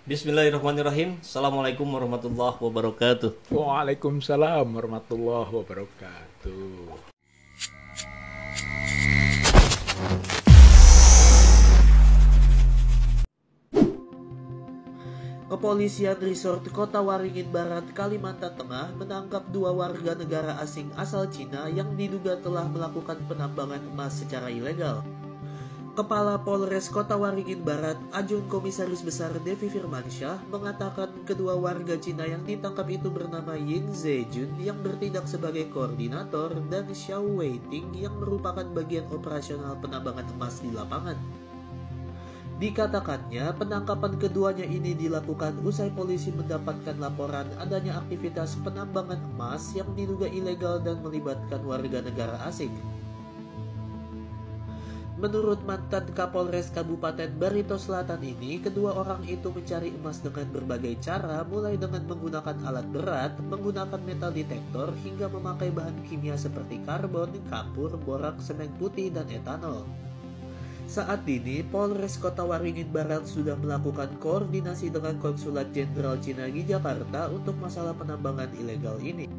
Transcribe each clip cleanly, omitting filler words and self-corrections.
Bismillahirrahmanirrahim. Assalamualaikum warahmatullahi wabarakatuh. Waalaikumsalam warahmatullahi wabarakatuh. Kepolisian Resort Kota Waringin Barat, Kalimantan Tengah menangkap 2 warga negara asing asal Cina yang diduga telah melakukan penambangan emas secara ilegal. Kepala Polres Kota Waringin Barat, Ajun Komisaris Besar Devi Firmansyah, mengatakan kedua warga Cina yang ditangkap itu bernama Ying Zejun yang bertindak sebagai koordinator dan Xiao Weiting yang merupakan bagian operasional penambangan emas di lapangan. Dikatakannya, penangkapan keduanya ini dilakukan usai polisi mendapatkan laporan adanya aktivitas penambangan emas yang diduga ilegal dan melibatkan warga negara asing. Menurut mantan Kapolres Kabupaten Barito Selatan ini, kedua orang itu mencari emas dengan berbagai cara, mulai dengan menggunakan alat berat, menggunakan metal detektor, hingga memakai bahan kimia seperti karbon, kapur, borak, semen putih, dan etanol. Saat ini, Polres Kota Waringin Barat sudah melakukan koordinasi dengan Konsulat Jenderal Cina di Jakarta untuk masalah penambangan ilegal ini.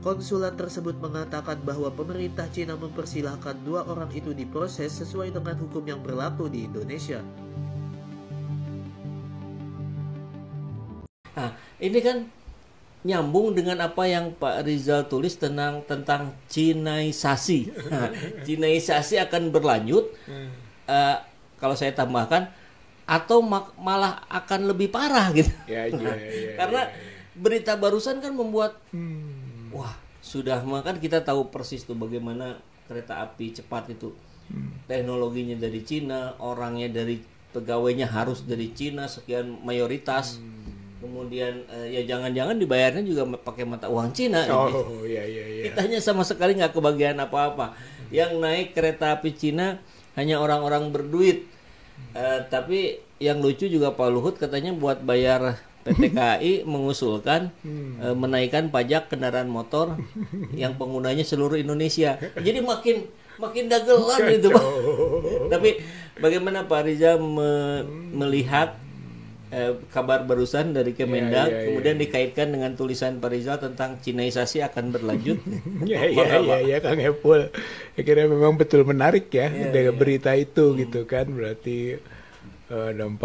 Konsulat tersebut mengatakan bahwa pemerintah Cina mempersilahkan 2 orang itu diproses sesuai dengan hukum yang berlaku di Indonesia. Nah, ini kan nyambung dengan apa yang Pak Rizal tulis tentang Cinaisasi. Nah, Cinaisasi akan berlanjut. Kalau saya tambahkan, atau malah akan lebih parah gitu. Karena berita barusan kan membuat wah, sudah makan kita tahu persis tuh bagaimana kereta api cepat itu. Teknologinya dari Cina, orangnya dari pegawainya harus dari Cina sekian mayoritas. Kemudian ya jangan-jangan dibayarnya juga pakai mata uang Cina. Kitanya sama sekali nggak kebagian apa-apa. Yang naik kereta api Cina hanya orang-orang berduit. Tapi yang lucu juga Pak Luhut katanya buat bayar PT KAI mengusulkan menaikkan pajak kendaraan motor yang penggunanya seluruh Indonesia. Jadi makin dagelan itu, Pak. Tapi bagaimana Pak Riza melihat kabar barusan dari Kemendak, kemudian dikaitkan dengan tulisan Pak Rizal tentang Cinaisasi akan berlanjut? Ya Kang Epul. Akhirnya memang betul menarik ya dengan berita itu gitu kan. Berarti ada 40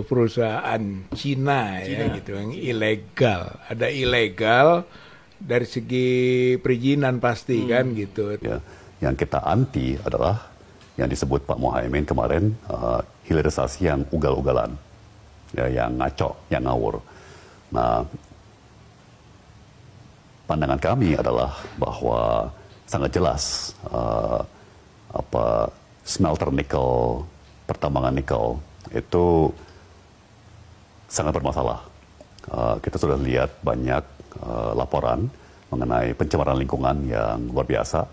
perusahaan Cina ya gitu yang ilegal. Ada ilegal dari segi perizinan pasti kan gitu. Ya, yang kita anti adalah yang disebut Pak Muhaimin kemarin, hilirisasi yang ugal-ugalan. Ya, yang ngaco, yang ngawur. Nah, pandangan kami adalah bahwa sangat jelas smelter nikel, pertambangan nikel itu sangat bermasalah. Kita sudah lihat banyak laporan mengenai pencemaran lingkungan yang luar biasa.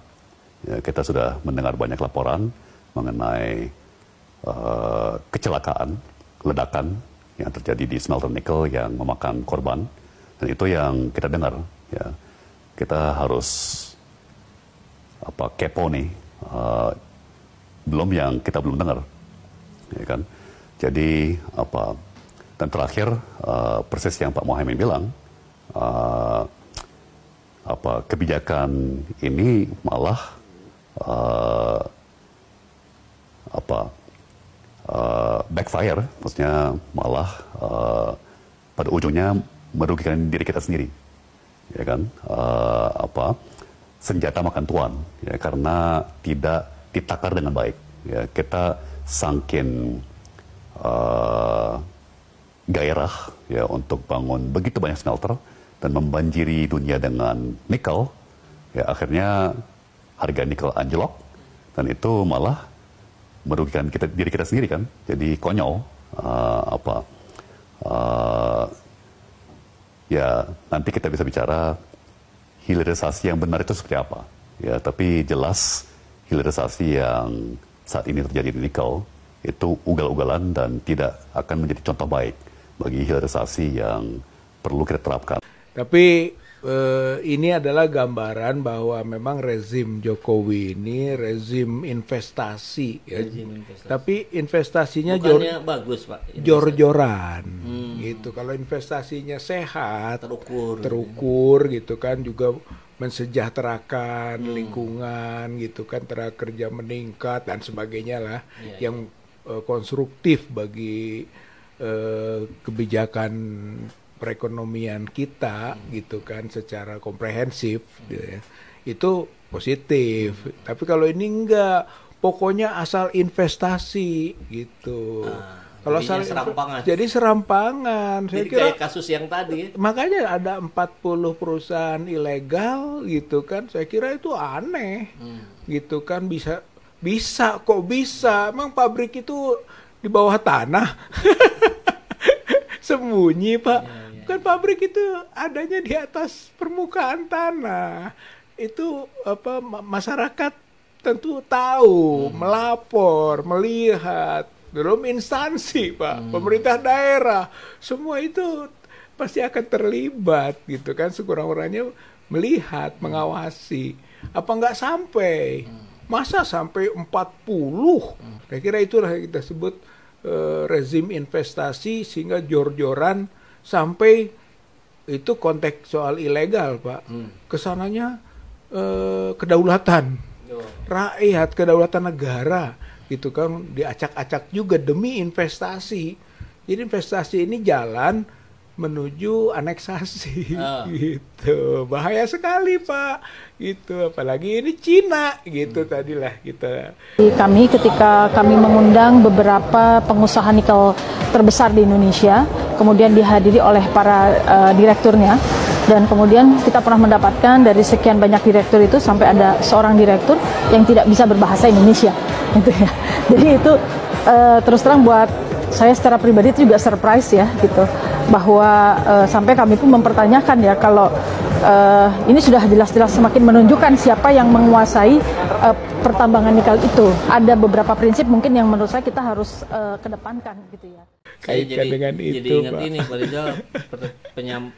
Ya, kita sudah mendengar banyak laporan mengenai kecelakaan, ledakan yang terjadi di smelter nikel yang memakan korban, dan itu yang kita dengar. Ya, kita harus kepo nih, belum yang kita belum dengar, ya kan? Jadi dan terakhir persis yang Pak Muhaimin bilang, kebijakan ini malah backfire, maksudnya malah pada ujungnya merugikan diri kita sendiri, ya kan? Senjata makan tuan, ya, karena tidak ditakar dengan baik. Ya, kita sangkin gairah ya untuk bangun begitu banyak smelter dan membanjiri dunia dengan nikel, ya akhirnya harga nikel anjlok dan itu malah merugikan diri kita sendiri kan. Jadi konyol. Ya nanti kita bisa bicara hilirisasi yang benar itu seperti apa. Ya tapi jelas hilirisasi yang saat ini terjadi di nikel itu ugal-ugalan dan tidak akan menjadi contoh baik bagi hilirisasi yang perlu kita terapkan. Tapi ini adalah gambaran bahwa memang rezim Jokowi ini rezim investasi, ya. Rezim investasi. Tapi investasinya bukannya bagus, Pak, jor-joran, gitu. Kalau investasinya sehat, terukur gitu kan, juga mensejahterakan lingkungan gitu kan, tenaga kerja meningkat dan sebagainya lah, yang konstruktif bagi kebijakan perekonomian kita gitu kan secara komprehensif gitu ya. Itu positif. Tapi kalau ini enggak, pokoknya asal investasi gitu. Kalau serampangan. Jadi serampangan. Saya Jadi kira kayak kasus yang tadi. Makanya ada 40 perusahaan ilegal gitu kan. Saya kira itu aneh. Gitu kan, bisa kok bisa. Emang pabrik itu di bawah tanah. Sembunyi, Pak. Kan pabrik itu adanya di atas permukaan tanah. Itu masyarakat tentu tahu, melapor, melihat. Belum instansi, Pak, pemerintah daerah, semua itu pasti akan terlibat gitu kan, sekurang-kurangnya melihat, mengawasi. Apa nggak sampai? Masa sampai 40? Saya kira itulah yang kita sebut rezim investasi, sehingga jor-joran sampai itu konteks soal ilegal, Pak. Kesananya kedaulatan rakyat, kedaulatan negara gitu kan, diacak-acak juga demi investasi. Jadi investasi ini jalan menuju aneksasi gitu. Bahaya sekali, Pak. Gitu, apalagi ini Cina gitu tadilah kita. Kami ketika kami mengundang beberapa pengusaha nikel terbesar di Indonesia, kemudian dihadiri oleh para direkturnya, dan kemudian kita pernah mendapatkan dari sekian banyak direktur itu sampai ada seorang direktur yang tidak bisa berbahasa Indonesia, gitu ya. Jadi itu terus terang buat saya secara pribadi itu juga surprise ya, gitu, bahwa sampai kami pun mempertanyakan ya, kalau ini sudah jelas-jelas semakin menunjukkan siapa yang menguasai pertambangan nikel itu. Ada beberapa prinsip mungkin yang menurut saya kita harus kedepankan, gitu ya. Saya dengan jadi itu, ingat Pak. ini, Pak Rizal,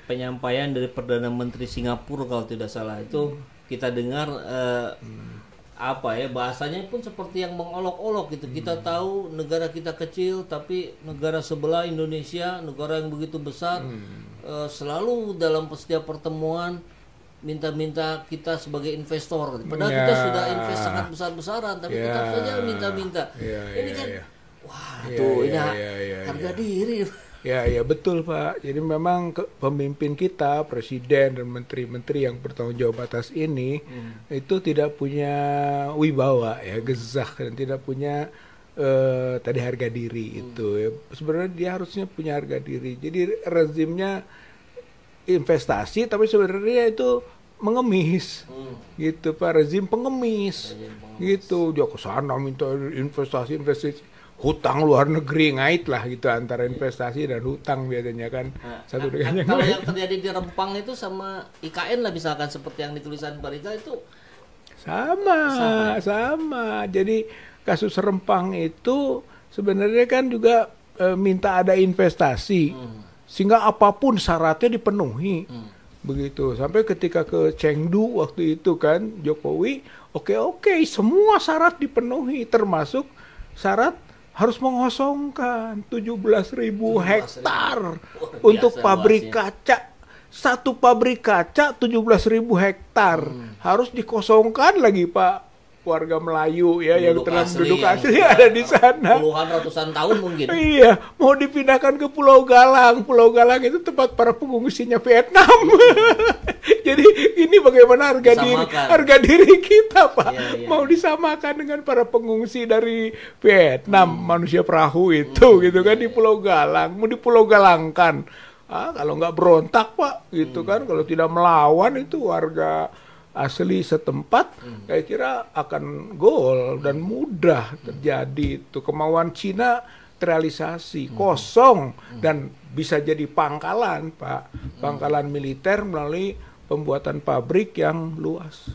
penyampaian dari Perdana Menteri Singapura kalau tidak salah, itu kita dengar bahasanya pun seperti yang mengolok-olok gitu. Kita tahu negara kita kecil, tapi negara sebelah Indonesia, negara yang begitu besar, selalu dalam setiap pertemuan minta-minta kita sebagai investor. Padahal kita sudah invest sangat besar-besaran, tapi tetap saja minta-minta. Ini kan harga diri. Ya betul, Pak. Jadi memang pemimpin kita, presiden dan menteri-menteri yang bertanggung jawab atas ini itu tidak punya wibawa ya, gezah, dan tidak punya tadi harga diri itu ya. Sebenarnya dia harusnya punya harga diri. Jadi rezimnya investasi, tapi sebenarnya itu mengemis gitu, Pak. Rezim pengemis gitu. Dia ke sana minta investasi, hutang luar negeri, ngait lah gitu, antara investasi dan hutang biasanya kan. Satu dengan yang kalau lain. yang terjadi di Rempang itu sama IKN lah misalkan, seperti yang ditulisan Pak Rizal itu sama. Jadi kasus Rempang itu sebenarnya kan juga minta ada investasi, sehingga apapun syaratnya dipenuhi. Begitu, sampai ketika ke Chengdu waktu itu kan, Jokowi oke, semua syarat dipenuhi, termasuk syarat harus mengosongkan 17.000 hektar untuk pabrik kaca. Satu pabrik kaca 17.000 hektar harus dikosongkan lagi, Pak. Warga Melayu ya, yang telah penduduk asli ada di sana. Puluhan ratusan tahun mungkin. Iya, mau dipindahkan ke Pulau Galang. Pulau Galang itu tempat para pengungsinya Vietnam. Jadi ini bagaimana harga diri kita, Pak. Iya. Mau disamakan dengan para pengungsi dari Vietnam, manusia perahu itu gitu kan, di Pulau Galang. Mau di Pulau Galangkan. Kalau nggak berontak, Pak, gitu kan. Kalau tidak melawan itu warga asli setempat, saya kira akan gol dan mudah terjadi. Itu kemauan Cina terrealisasi, kosong, dan bisa jadi pangkalan, Pak. Pangkalan militer melalui pembuatan pabrik yang luas.